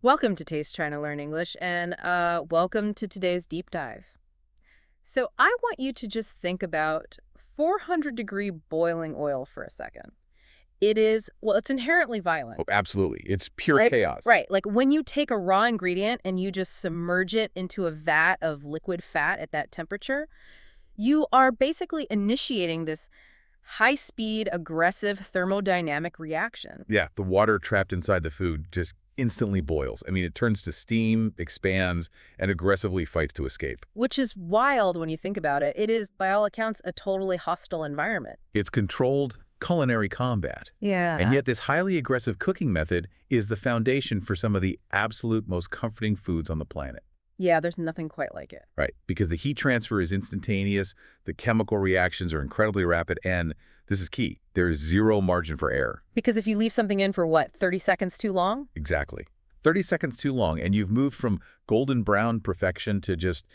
Welcome to Taste Trying to Learn English, and welcome to today's deep dive. So I want you to just think about 400-degree boiling oil for a second. It's inherently violent, Oh, absolutely. It's pure right? chaos. Right, like when you take a raw ingredient and you just submerge it into a vat of liquid fat at that temperature, you are basically initiating this high-speed, aggressive thermodynamic reaction. Yeah, the water trapped inside the food just instantly boils. I mean, it turns to steam, expands, and aggressively fights to escape. Which is wild when you think about it. It is, by all accounts, a totally hostile environment. It's controlled culinary combat. And Yeah. yet this highly aggressive cooking method is the foundation for some of the absolute most comforting foods on the planet. Yeah, there's nothing quite like it. Right, because the heat transfer is instantaneous, the chemical reactions are incredibly rapid, and this is key, there is zero margin for error. Because if you leave something in for, what, 30 seconds too long? Exactly. 30 seconds too long, and you've moved from golden brown perfection to just,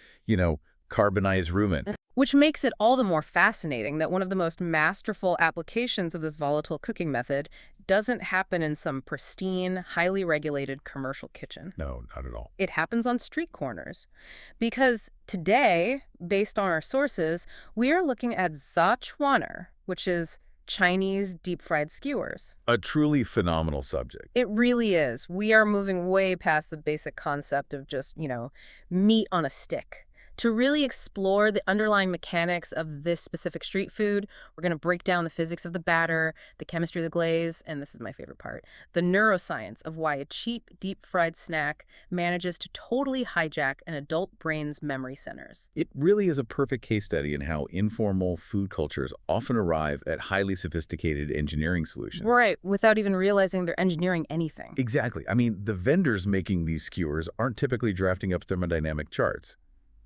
carbonized rumen. Which makes it all the more fascinating that one of the most masterful applications of this volatile cooking method doesn't happen in some pristine, highly regulated commercial kitchen. No, not at all. It happens on street corners. Because today, based on our sources, we are looking at Zhachuaner, which is Chinese deep-fried skewers. A truly phenomenal subject. It really is. We are moving way past the basic concept of just, meat on a stick. To really explore the underlying mechanics of this specific street food, we're going to break down the physics of the batter, the chemistry of the glaze, and this is my favorite part, the neuroscience of why a cheap, deep-fried snack manages to totally hijack an adult brain's memory centers. It really is a perfect case study in how informal food cultures often arrive at highly sophisticated engineering solutions. Right, without even realizing they're engineering anything. Exactly. I mean, the vendors making these skewers aren't typically drafting up thermodynamic charts.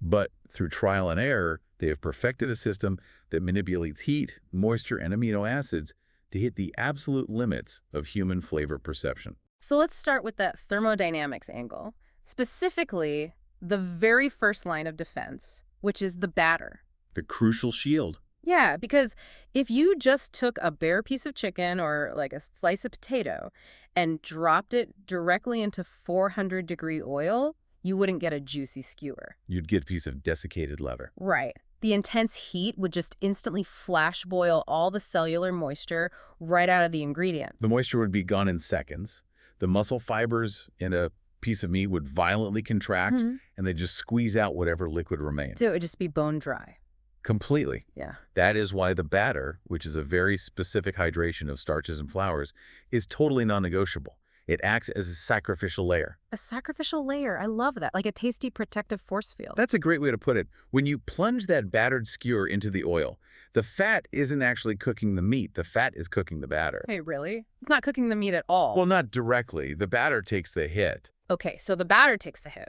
But through trial and error, they have perfected a system that manipulates heat, moisture, and amino acids to hit the absolute limits of human flavor perception. So let's start with that thermodynamics angle. Specifically, the very first line of defense, which is the batter. The crucial shield. Yeah, because if you just took a bare piece of chicken or like a slice of potato and dropped it directly into 400-degree oil, you wouldn't get a juicy skewer. You'd get a piece of desiccated leather. Right. The intense heat would just instantly flash boil all the cellular moisture right out of the ingredient. The moisture would be gone in seconds. The muscle fibers in a piece of meat would violently contract, and they just squeeze out whatever liquid remains. So it would just be bone dry. Completely. Yeah. That is why the batter, which is a very specific hydration of starches and flours, is totally non-negotiable. It acts as a sacrificial layer. A sacrificial layer. I love that. Like a tasty protective force field. That's a great way to put it. When you plunge that battered skewer into the oil, the fat isn't actually cooking the meat. The fat is cooking the batter. Hey, really? It's not cooking the meat at all. Well, not directly. The batter takes the hit. Okay, so the batter takes the hit.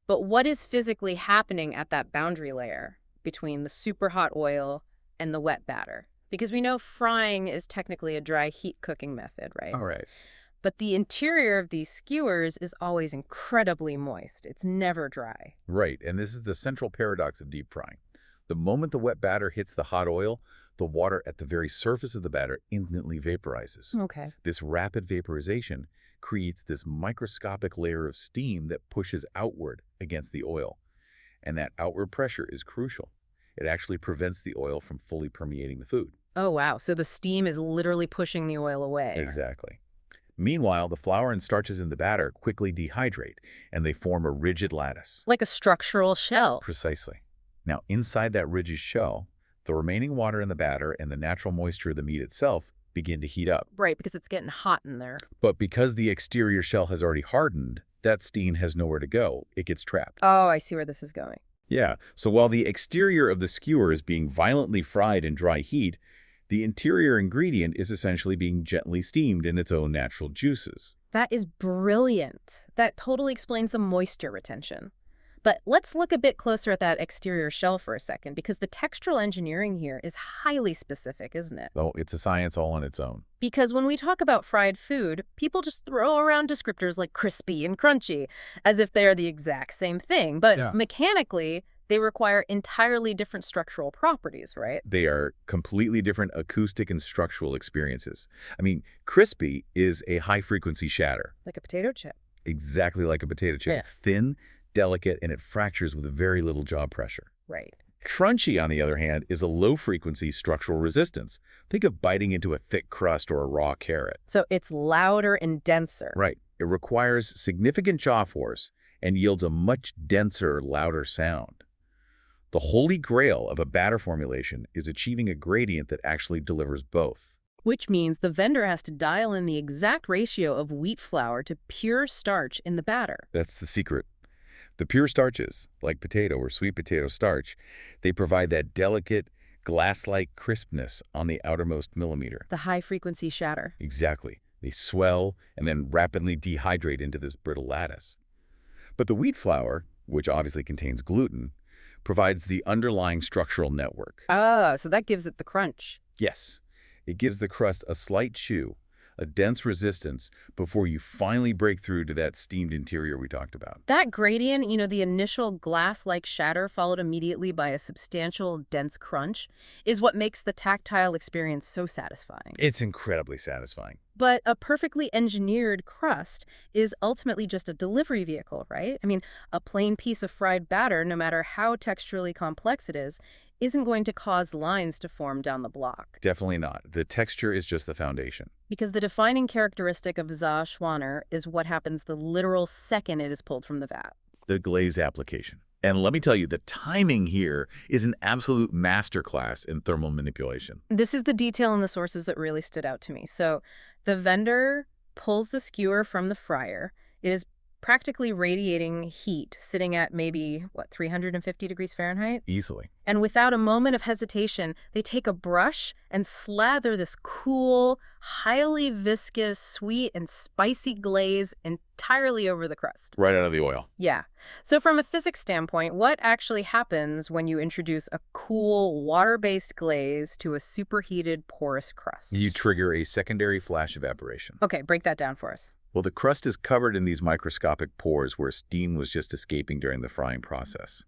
But what is physically happening at that boundary layer between the super hot oil and the wet batter? Because we know frying is technically a dry heat cooking method, right? All right. But the interior of these skewers is always incredibly moist. It's never dry. Right, and this is the central paradox of deep frying. The moment the wet batter hits the hot oil, the water at the very surface of the batter instantly vaporizes. Okay. This rapid vaporization creates this microscopic layer of steam that pushes outward against the oil. And that outward pressure is crucial. It actually prevents the oil from fully permeating the food. Oh, wow. So the steam is literally pushing the oil away. Exactly. Meanwhile, the flour and starches in the batter quickly dehydrate, and they form a rigid lattice. Like a structural shell. Precisely. Now, inside that rigid shell, the remaining water in the batter and the natural moisture of the meat itself begin to heat up. Right, because it's getting hot in there. But because the exterior shell has already hardened, that steam has nowhere to go. It gets trapped. Oh, I see where this is going. Yeah, so while the exterior of the skewer is being violently fried in dry heat, the interior ingredient is essentially being gently steamed in its own natural juices. That is brilliant. That totally explains the moisture retention. But let's look a bit closer at that exterior shell for a second, because the textural engineering here is highly specific, isn't it? Oh, it's a science all on its own. Because when we talk about fried food, people just throw around descriptors like crispy and crunchy, as if they are the exact same thing. But mechanically, they require entirely different structural properties, right? They are completely different acoustic and structural experiences. I mean, crispy is a high-frequency shatter. Like a potato chip. Exactly like a potato chip. Yeah. It's thin, delicate, and it fractures with very little jaw pressure. Right. Crunchy, on the other hand, is a low-frequency structural resistance. Think of biting into a thick crust or a raw carrot. So it's louder and denser. Right. It requires significant jaw force and yields a much denser, louder sound. The holy grail of a batter formulation is achieving a gradient that actually delivers both. Which means the vendor has to dial in the exact ratio of wheat flour to pure starch in the batter. That's the secret. The pure starches, like potato or sweet potato starch, they provide that delicate, glass-like crispness on the outermost millimeter. The high-frequency shatter. Exactly. They swell and then rapidly dehydrate into this brittle lattice. But the wheat flour, which obviously contains gluten, provides the underlying structural network. Ah, so that gives it the crunch. Yes, it gives the crust a slight chew, a dense resistance, before you finally break through to that steamed interior we talked about. That gradient, the initial glass-like shatter followed immediately by a substantial, dense crunch, is what makes the tactile experience so satisfying. It's incredibly satisfying. But a perfectly engineered crust is ultimately just a delivery vehicle, right? I mean, a plain piece of fried batter, no matter how texturally complex it is, isn't going to cause lines to form down the block. Definitely not. The texture is just the foundation. Because the defining characteristic of za schwaner is what happens the literal second it is pulled from the vat. The glaze application. And let me tell you, the timing here is an absolute masterclass in thermal manipulation. This is the detail in the sources that really stood out to me. So the vendor pulls the skewer from the fryer. It is practically radiating heat, sitting at maybe, 350 degrees Fahrenheit? Easily. And without a moment of hesitation, they take a brush and slather this cool, highly viscous, sweet, and spicy glaze entirely over the crust. Right out of the oil. Yeah. So from a physics standpoint, what actually happens when you introduce a cool, water-based glaze to a superheated, porous crust? You trigger a secondary flash evaporation. Okay, break that down for us. Well, the crust is covered in these microscopic pores where steam was just escaping during the frying process.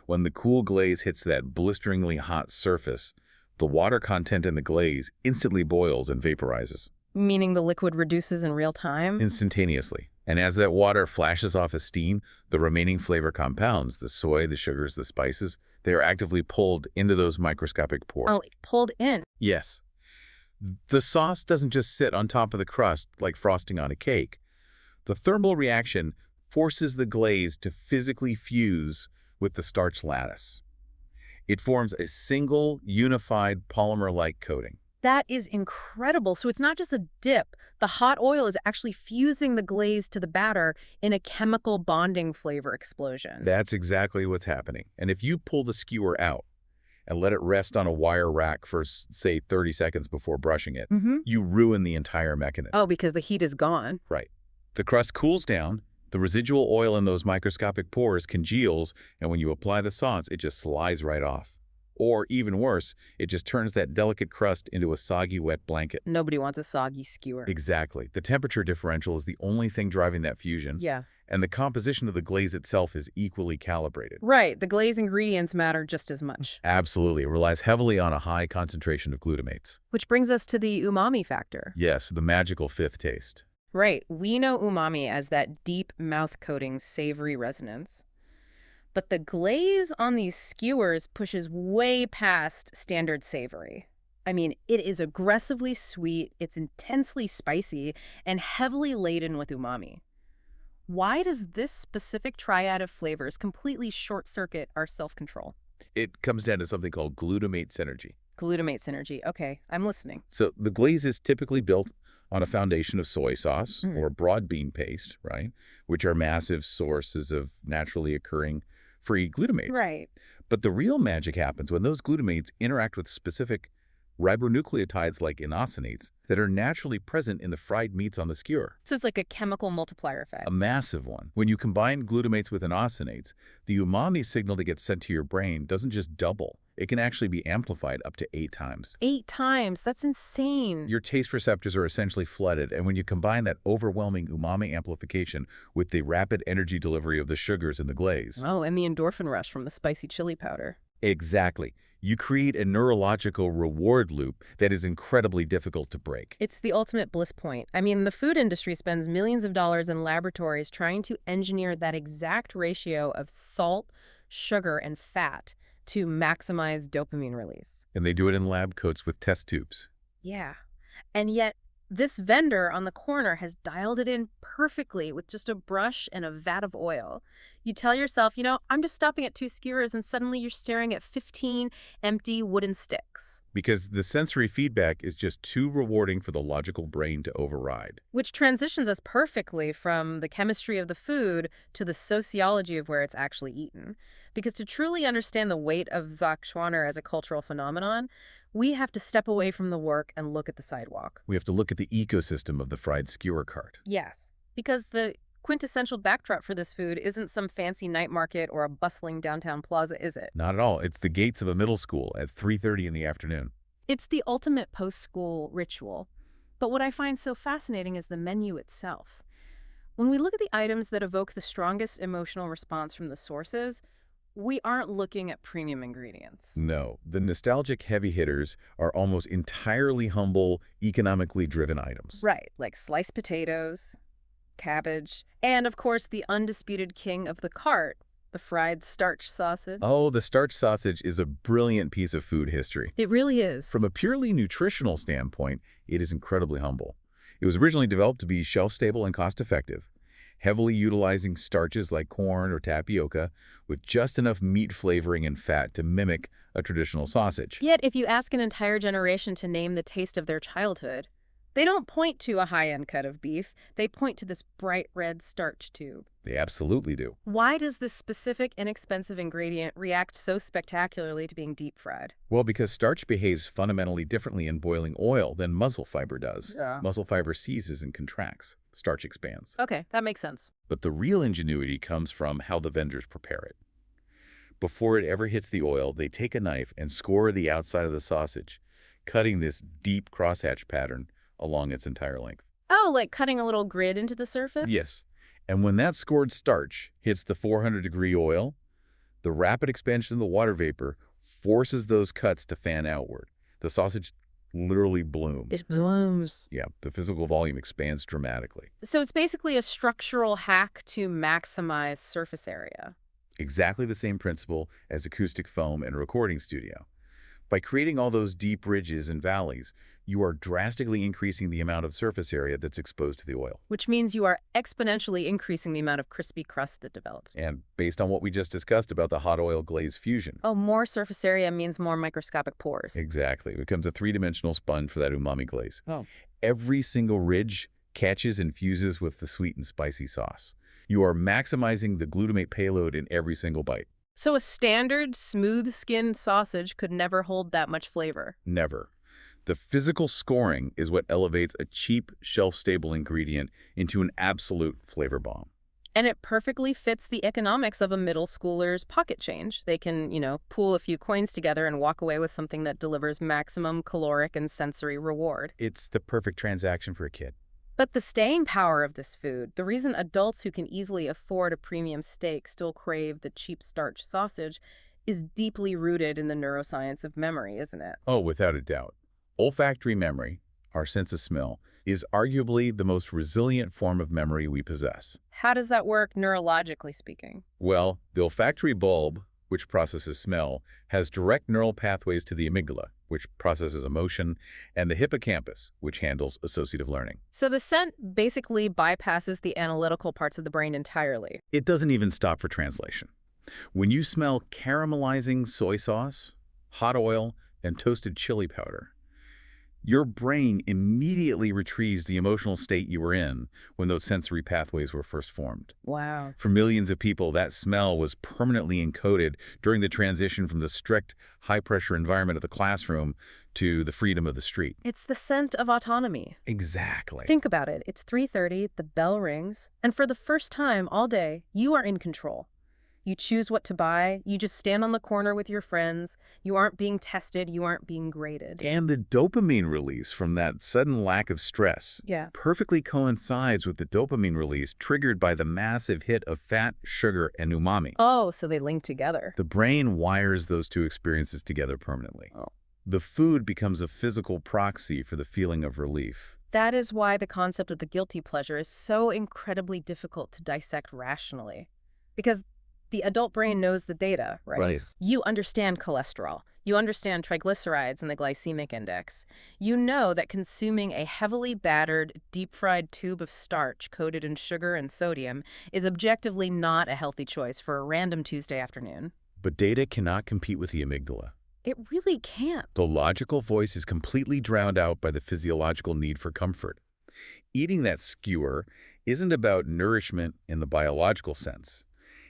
When the cool glaze hits that blisteringly hot surface, the water content in the glaze instantly boils and vaporizes. Meaning the liquid reduces in real time? Instantaneously. And as that water flashes off as steam, the remaining flavor compounds, the soy, the sugars, the spices, they are actively pulled into those microscopic pores. Oh, pulled in. Yes. The sauce doesn't just sit on top of the crust like frosting on a cake. The thermal reaction forces the glaze to physically fuse with the starch lattice. It forms a single, unified, polymer-like coating. That is incredible. So it's not just a dip. The hot oil is actually fusing the glaze to the batter in a chemical bonding flavor explosion. That's exactly what's happening. And if you pull the skewer out and let it rest on a wire rack for, say, 30 seconds before brushing it, you ruin the entire mechanism. Oh, because the heat is gone. Right. The crust cools down, the residual oil in those microscopic pores congeals, and when you apply the sauce, it just slides right off. Or, even worse, it just turns that delicate crust into a soggy, wet blanket. Nobody wants a soggy skewer. Exactly. The temperature differential is the only thing driving that fusion. Yeah. And the composition of the glaze itself is equally calibrated. Right. The glaze ingredients matter just as much. Absolutely. It relies heavily on a high concentration of glutamates. Which brings us to the umami factor. Yes, the magical fifth taste. Right. We know umami as that deep mouth-coating savory resonance. But the glaze on these skewers pushes way past standard savory. I mean, it is aggressively sweet, it's intensely spicy, and heavily laden with umami. Why does this specific triad of flavors completely short-circuit our self-control? It comes down to something called glutamate synergy. Glutamate synergy. Okay, I'm listening. So the glaze is typically built on a foundation of soy sauce or broad bean paste, right? Which are massive sources of naturally occurring free glutamates. Right. But the real magic happens when those glutamates interact with specific ribonucleotides like inosinates that are naturally present in the fried meats on the skewer. So it's like a chemical multiplier effect. A massive one. When you combine glutamates with inosinates, the umami signal that gets sent to your brain doesn't just double. It can actually be amplified up to 8 times. 8 times? That's insane. Your taste receptors are essentially flooded, and when you combine that overwhelming umami amplification with the rapid energy delivery of the sugars in the glaze... Oh, and the endorphin rush from the spicy chili powder. Exactly. You create a neurological reward loop that is incredibly difficult to break. It's the ultimate bliss point. I mean, the food industry spends millions of dollars in laboratories trying to engineer that exact ratio of salt, sugar, and fat to maximize dopamine release. And they do it in lab coats with test tubes. Yeah. And yet, this vendor on the corner has dialed it in perfectly with just a brush and a vat of oil. You tell yourself, I'm just stopping at 2 skewers, and suddenly you're staring at 15 empty wooden sticks. Because the sensory feedback is just too rewarding for the logical brain to override. Which transitions us perfectly from the chemistry of the food to the sociology of where it's actually eaten. Because to truly understand the weight of Zachschwanner as a cultural phenomenon, we have to step away from the work and look at the sidewalk. We have to look at the ecosystem of the fried skewer cart. Yes, because the quintessential backdrop for this food isn't some fancy night market or a bustling downtown plaza, is it? Not at all. It's the gates of a middle school at 3:30 in the afternoon. It's the ultimate post-school ritual. But what I find so fascinating is the menu itself. When we look at the items that evoke the strongest emotional response from the sources, we aren't looking at premium ingredients. No, the nostalgic heavy hitters are almost entirely humble, economically driven items. Right, like sliced potatoes, cabbage, and of course the undisputed king of the cart, the fried starch sausage. Oh, the starch sausage is a brilliant piece of food history. It really is. From a purely nutritional standpoint, it is incredibly humble. It was originally developed to be shelf-stable and cost-effective, heavily utilizing starches like corn or tapioca with just enough meat flavoring and fat to mimic a traditional sausage. Yet, if you ask an entire generation to name the taste of their childhood, they don't point to a high-end cut of beef. They point to this bright red starch tube. They absolutely do. Why does this specific, inexpensive ingredient react so spectacularly to being deep-fried? Well, because starch behaves fundamentally differently in boiling oil than muscle fiber does. Yeah. Muscle fiber seizes and contracts. Starch expands. Okay, that makes sense. But the real ingenuity comes from how the vendors prepare it. Before it ever hits the oil, they take a knife and score the outside of the sausage, cutting this deep crosshatch pattern along its entire length. Oh, like cutting a little grid into the surface? Yes. And when that scored starch hits the 400-degree oil, the rapid expansion of the water vapor forces those cuts to fan outward. The sausage literally blooms. It blooms. Yeah, the physical volume expands dramatically. So it's basically a structural hack to maximize surface area. Exactly the same principle as acoustic foam in a recording studio. By creating all those deep ridges and valleys, you are drastically increasing the amount of surface area that's exposed to the oil. Which means you are exponentially increasing the amount of crispy crust that develops. And based on what we just discussed about the hot oil glaze fusion. Oh, more surface area means more microscopic pores. Exactly. It becomes a three-dimensional sponge for that umami glaze. Oh. Every single ridge catches and fuses with the sweet and spicy sauce. You are maximizing the glutamate payload in every single bite. So a standard, smooth-skinned sausage could never hold that much flavor. Never. The physical scoring is what elevates a cheap, shelf-stable ingredient into an absolute flavor bomb. And it perfectly fits the economics of a middle schooler's pocket change. They can, pool a few coins together and walk away with something that delivers maximum caloric and sensory reward. It's the perfect transaction for a kid. But the staying power of this food, the reason adults who can easily afford a premium steak still crave the cheap starch sausage, is deeply rooted in the neuroscience of memory, isn't it? Oh, without a doubt. Olfactory memory, our sense of smell, is arguably the most resilient form of memory we possess. How does that work neurologically speaking? Well, the olfactory bulb, which processes smell, has direct neural pathways to the amygdala, which processes emotion, and the hippocampus, which handles associative learning. So the scent basically bypasses the analytical parts of the brain entirely. It doesn't even stop for translation. When you smell caramelizing soy sauce, hot oil, and toasted chili powder, your brain immediately retrieves the emotional state you were in when those sensory pathways were first formed. Wow. For millions of people, that smell was permanently encoded during the transition from the strict, high-pressure environment of the classroom to the freedom of the street. It's the scent of autonomy. Exactly. Think about it. It's 3:30, the bell rings, and for the first time all day, you are in control. You choose what to buy. You just stand on the corner with your friends. You aren't being tested. You aren't being graded. And the dopamine release from that sudden lack of stress Yeah. perfectly coincides with the dopamine release triggered by the massive hit of fat, sugar, and umami. Oh, so they link together. The brain wires those two experiences together permanently. Oh. The food becomes a physical proxy for the feeling of relief. That is why the concept of the guilty pleasure is so incredibly difficult to dissect rationally. Because the adult brain knows the data, right? Right. You understand cholesterol. You understand triglycerides and the glycemic index. You know that consuming a heavily battered, deep-fried tube of starch coated in sugar and sodium is objectively not a healthy choice for a random Tuesday afternoon. But data cannot compete with the amygdala. It really can't. The logical voice is completely drowned out by the physiological need for comfort. Eating that skewer isn't about nourishment in the biological sense.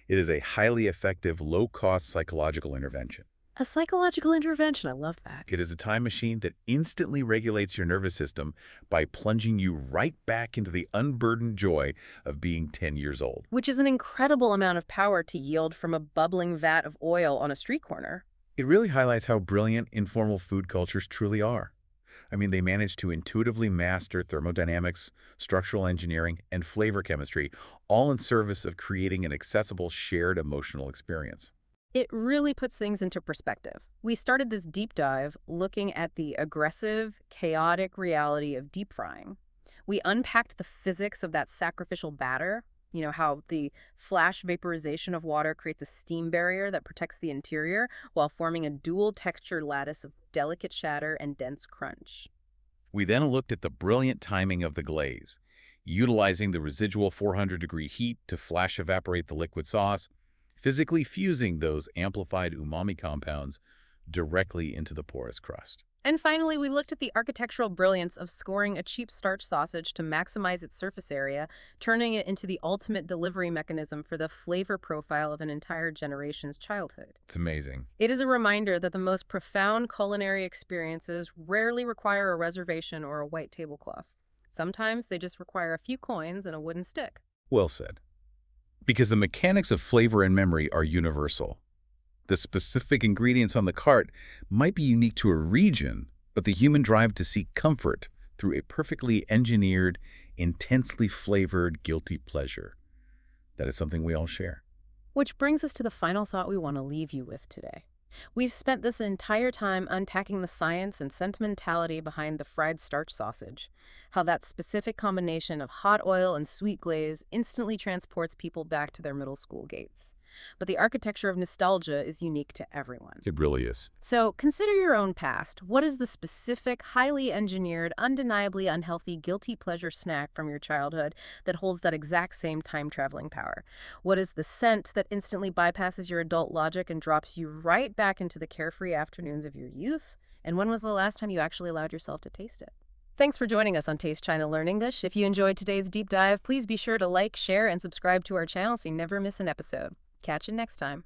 It is a highly effective, low-cost psychological intervention. A psychological intervention. I love that. It is a time machine that instantly regulates your nervous system by plunging you right back into the unburdened joy of being 10 years old. Which is an incredible amount of power to yield from a bubbling vat of oil on a street corner. It really highlights how brilliant informal food cultures truly are. I mean, they manage to intuitively master thermodynamics, structural engineering, and flavor chemistry, all in service of creating an accessible, shared emotional experience. It really puts things into perspective. We started this deep dive looking at the aggressive, chaotic reality of deep frying. We unpacked the physics of that sacrificial batter, how the flash vaporization of water creates a steam barrier that protects the interior while forming a dual-textured lattice of delicate shatter and dense crunch. We then looked at the brilliant timing of the glaze, utilizing the residual 400-degree heat to flash evaporate the liquid sauce, physically fusing those amplified umami compounds directly into the porous crust. And finally, we looked at the architectural brilliance of scoring a cheap starch sausage to maximize its surface area, turning it into the ultimate delivery mechanism for the flavor profile of an entire generation's childhood. It's amazing. It is a reminder that the most profound culinary experiences rarely require a reservation or a white tablecloth. Sometimes they just require a few coins and a wooden stick. Well said. Because the mechanics of flavor and memory are universal. The specific ingredients on the cart might be unique to a region, but the human drive to seek comfort through a perfectly engineered, intensely flavored guilty pleasure. That is something we all share. Which brings us to the final thought we want to leave you with today. We've spent this entire time unpacking the science and sentimentality behind the fried starch sausage, how that specific combination of hot oil and sweet glaze instantly transports people back to their middle school gates. But the architecture of nostalgia is unique to everyone. It really is. So consider your own past. What is the specific, highly engineered, undeniably unhealthy, guilty pleasure snack from your childhood that holds that exact same time-traveling power? What is the scent that instantly bypasses your adult logic and drops you right back into the carefree afternoons of your youth? And when was the last time you actually allowed yourself to taste it? Thanks for joining us on Taste China Learn English. If you enjoyed today's deep dive, please be sure to like, share, and subscribe to our channel so you never miss an episode. Catch you next time.